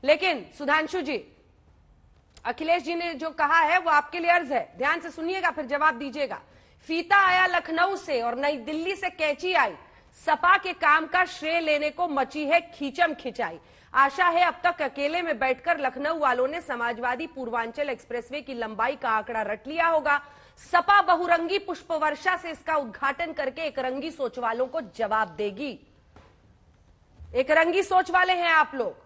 लेकिन सुधांशु जी, अखिलेश जी ने जो कहा है वो आपके लिए अर्ज है, ध्यान से सुनिएगा फिर जवाब दीजिएगा। फीता आया लखनऊ से और नई दिल्ली से कैंची आई, सपा के काम का श्रेय लेने को मची है खींचम खिंचाई। आशा है अब तक अकेले में बैठकर लखनऊ वालों ने समाजवादी पूर्वांचल एक्सप्रेसवे की लंबाई का आंकड़ा रट लिया होगा। सपा बहुरंगी पुष्प वर्षा से इसका उद्घाटन करके एक रंगी सोच वालों को जवाब देगी। एक रंगी सोच वाले हैं आप लोग,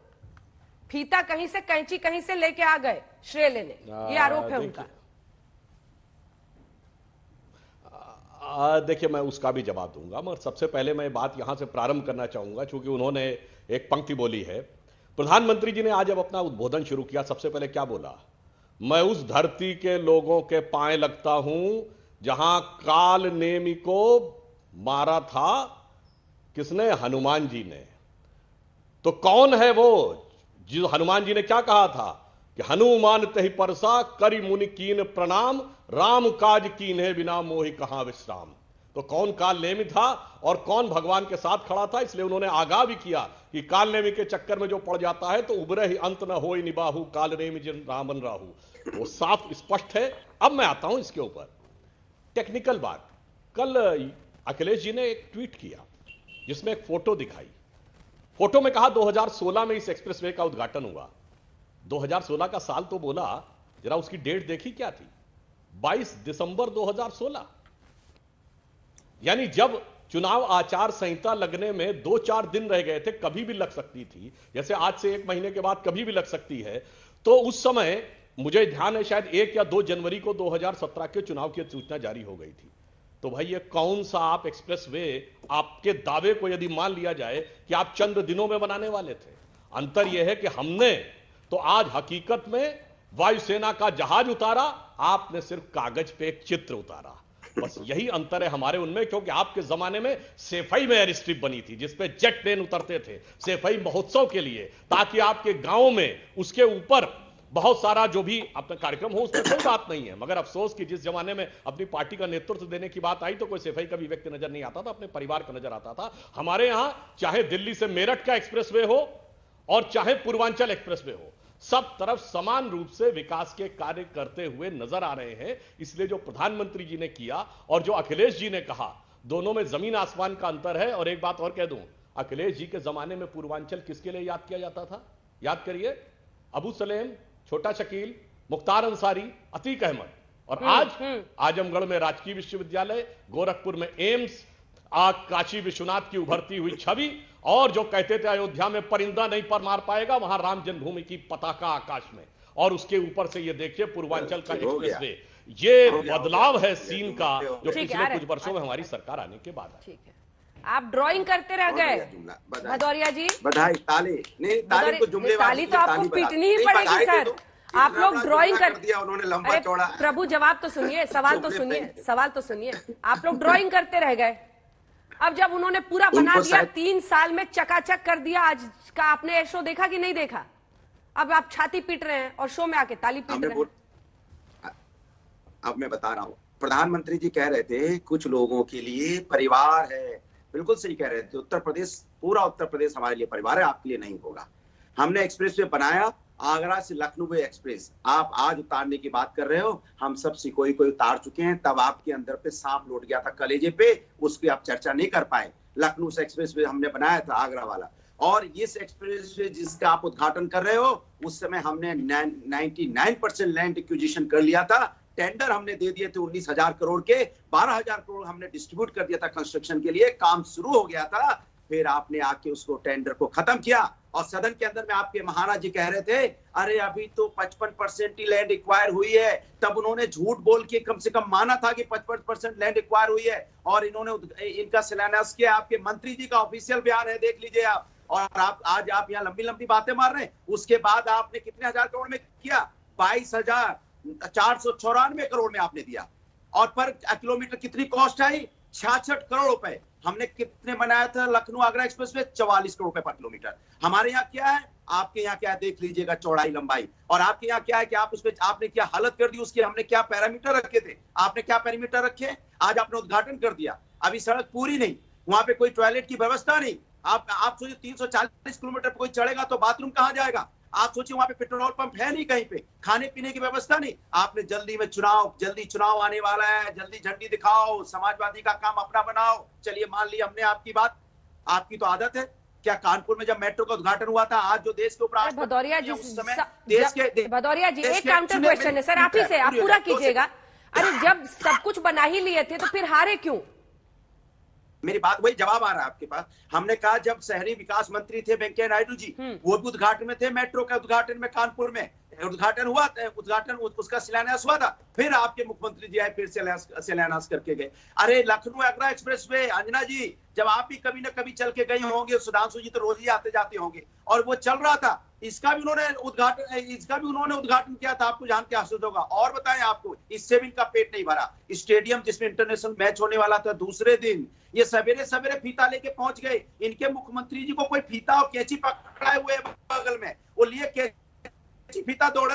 फीता कहीं से कैंची कहीं से लेके आ गए श्रेय लेने, ये आरोप है उनका। देखिए, मैं उसका भी जवाब दूंगा, मगर सबसे पहले मैं बात यहां से प्रारंभ करना चाहूंगा, क्योंकि उन्होंने एक पंक्ति बोली है। प्रधानमंत्री जी ने आज जब अपना उद्बोधन शुरू किया, सबसे पहले क्या बोला? मैं उस धरती के लोगों के पांव लगता हूं जहां काल नेमी को मारा था किसने? हनुमान जी ने। तो कौन है वो? जो हनुमान जी ने क्या कहा था कि हनुमान तहि परसा करि मुनि कीन प्रणाम, राम काज कीन्हे बिना मोहि कहां विश्राम। तो कौन काल नेमी था और कौन भगवान के साथ खड़ा था? इसलिए उन्होंने आगाह भी किया कि काल नेमी के चक्कर में जो पड़ जाता है तो उबरे ही अंत न होई निबाहु, काल नेमी जिन रामन राहु। वो साफ स्पष्ट है। अब मैं आता हूं इसके ऊपर टेक्निकल बात। कल अखिलेश जी ने एक ट्वीट किया जिसमें एक फोटो दिखाई। फोटो में कहा 2016 में इस एक्सप्रेसवे का उद्घाटन हुआ। 2016 का साल तो बोला, जरा उसकी डेट देखी क्या थी? 22 दिसंबर 2016। यानी जब चुनाव आचार संहिता लगने में 2-4 दिन रह गए थे, कभी भी लग सकती थी, जैसे आज से 1 महीने के बाद कभी भी लग सकती है, तो उस समय मुझे ध्यान है शायद 1 या 2 जनवरी को 2017 के चुनाव की सूचना जारी हो गई थी। तो भाई ये कौन सा आप एक्सप्रेसवे, आपके दावे को यदि मान लिया जाए कि आप चंद दिनों में बनाने वाले थे। अंतर यह है कि हमने तो आज हकीकत में वायुसेना का जहाज उतारा, आपने सिर्फ कागज पे एक चित्र उतारा। बस यही अंतर है हमारे उनमें, क्योंकि आपके जमाने में सेफई में एयर स्ट्रिप बनी थी जिसपे जेट प्लेन उतरते थे सेफई महोत्सव के लिए, ताकि आपके गांव में उसके ऊपर बहुत सारा जो भी अपना कार्यक्रम हो, उसमें कोई बात नहीं है। मगर अफसोस कि जिस जमाने में अपनी पार्टी का नेतृत्व देने की बात आई तो कोई सेफई का भी व्यक्ति नजर नहीं आता था, अपने परिवार का नजर आता था। हमारे यहां चाहे दिल्ली से मेरठ का एक्सप्रेसवे हो और चाहे पूर्वांचल एक्सप्रेसवे हो, सब तरफ समान रूप से विकास के कार्य करते हुए नजर आ रहे हैं। इसलिए जो प्रधानमंत्री जी ने किया और जो अखिलेश जी ने कहा, दोनों में जमीन आसमान का अंतर है। और एक बात और कह दूं, अखिलेश जी के जमाने में पूर्वांचल किसके लिए याद किया जाता था? याद करिए, अबू सलेम, छोटा शकील, मुख्तार अंसारी, अतीक अहमद। और आज आजमगढ़ में राजकीय विश्वविद्यालय, गोरखपुर में एम्स, काशी विश्वनाथ की उभरती हुई छवि, और जो कहते थे अयोध्या में परिंदा नहीं पर मार पाएगा, वहां राम जन्मभूमि की पताका आकाश में, और उसके ऊपर से ये देखिए पूर्वांचल का एक्सप्रेसवे। ये बदलाव है सीन का जो पिछले कुछ वर्षों में हमारी सरकार आने के बाद। ठीक है, आप ड्राइंग करते रह गए भदौरिया जी। बधाई। ताली नहीं, ताली को जुमलेबाजी, ताली तो आपको पीटनी ही पड़ेगी सर। आप लोग ड्राइंग कर दिया उन्होंने, लंबा चौड़ा। प्रभु जवाब तो सुनिए, सवाल तो सुनिए, सवाल तो सुनिए। आप लोग ड्राइंग करते रह गए। अब जब उन्होंने पूरा बना दिया, 3 साल में चकाचक कर दिया, आज का आपने शो देखा कि नहीं देखा? अब आप छाती पीट रहे हैं और शो में आके ताली पीट रहे हैं। अब मैं बता रहा हूँ, प्रधानमंत्री जी कह रहे थे कुछ लोगों के लिए परिवार है, बिल्कुल सही कह रहे थे। उत्तर प्रदेश, पूरा उत्तर प्रदेश हमारे लिए परिवार है, आपके लिए नहीं होगा। हमने एक्सप्रेसवे बनाया, आगरा से लखनऊ एक्सप्रेस। आप आज उतारने की बात कर रहे हो, हम सब सिकोई को उतार चुके हैं। तब आपके अंदर पे सांप लौट गया था कलेजे पे, उस पर आप चर्चा नहीं कर पाए। लखनऊ से एक्सप्रेसवे हमने बनाया था, आगरा वाला। और इस एक्सप्रेसवे जिसका आप उद्घाटन कर रहे हो, उस समय हमने 99% लैंड एक्विजिशन कर लिया था। टेंडर हमने दे दिए थे 19,000 करोड़ के, 12,000 करोड़ हमने डिस्ट्रीब्यूट कर दिया था कंस्ट्रक्शन के लिए। काम शुरू हो गया था, फिर आपने आके उसको टेंडर को खत्म किया। और सदन के अंदर में आपके महाराज जी कह रहे थे, अरे अभी तो 55% ही लैंड एक्वायर हुई है। तब उन्होंने झूठ बोल के कम से कम माना था कि 55% लैंड एक्वायर हुई है, और इन्होंने इनका शिलान्यास किया। आपके मंत्री जी का ऑफिशियल बयान है, देख लीजिए आप। और आप आज आप यहाँ लंबी लंबी बातें मार रहे हैं। उसके बाद आपने कितने हजार करोड़ में किया? 22,494 करोड़ में आपने दिया। और पर किलोमीटर कितनी कॉस्ट आई? 66 करोड़ रुपए। हमने कितने बनाया था लखनऊ आगरा एक्सप्रेस में? 44 करोड़ रुपए पर किलोमीटर। हमारे यहाँ क्या है, आपके यहाँ क्या है, देख लीजिएगा चौड़ाई लंबाई। और आपके यहाँ क्या है कि आप उसमें आपने क्या हालत कर दी उसकी। हमने क्या पैरामीटर रखे थे, आपने क्या पैरामीटर रखे? आज आपने उद्घाटन कर दिया, अभी सड़क पूरी नहीं, वहां पे कोई टॉयलेट की व्यवस्था नहीं। आप सोचिए 340 किलोमीटर पे कोई चढ़ेगा तो बाथरूम कहां जाएगा? आप सोचिए वहां पे पेट्रोल पंप है नहीं, कहीं पे खाने पीने की व्यवस्था नहीं। आपने जल्दी में जल्दी चुनाव आने वाला है, जल्दी झंडी दिखाओ, समाजवादी का काम अपना बनाओ। चलिए मान ली हमने आपकी बात, आपकी तो आदत है। क्या कानपुर में जब मेट्रो का उद्घाटन हुआ था, आज जो देश के उपराष्ट्रपति भदौरिया जी, उस समय देश के भदौरिया जी एक काउंटर क्वेश्चन है सर, आप ही से, आप पूरा कीजिएगा। अरे जब सब कुछ बना ही लिए थे तो फिर हारे क्यों? मेरी बात वही जवाब आ रहा है आपके पास। हमने कहा जब शहरी विकास मंत्री थे वेंकैया नायडू जी, वो भी उद्घाटन में थे, मेट्रो का उद्घाटन में कानपुर में उद्घाटन हुआ, उसका शिलान्यास हुआ था। फिर आपके मुख्यमंत्री जी आए, फिर शिलान्यास करके गए। अरे लखनऊ आगरा एक्सप्रेसवे, अंजना जी, जब आप भी कभी ना कभी चल के गई होंगे, सुधांशु जी तो रोज ही आते जाते होंगे, और वो चल रहा था, इसका भी उन्होंने उद्घाटन किया था। आपको जान के आश्चर्य होगा। और बताएं आपको, इससे भी इनका पेट नहीं भरा। स्टेडियम जिसमें इंटरनेशनल मैच होने वाला था, दूसरे दिन ये सवेरे सवेरे फीता लेके पहुंच गए। इनके मुख्यमंत्री जी को कोई फीता और कैंची पकड़ाए हुए बगल में, वो लिए कैंची फीता दौड़े,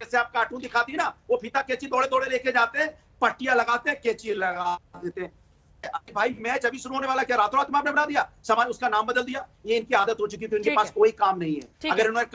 जैसे आप कार्टून दिखाती है ना, वो फीता कैंची दौड़े दौड़े लेके जाते हैं, पट्टियां लगाते हैं, कैंची लगा देते हैं। भाई मैच अभी शुरू होने वाला, क्या रातों रात में आपने बना दिया समाज, उसका नाम बदल दिया? ये इनकी आदत हो चुकी थी, इनके पास कोई काम नहीं है। अगर इन्होंने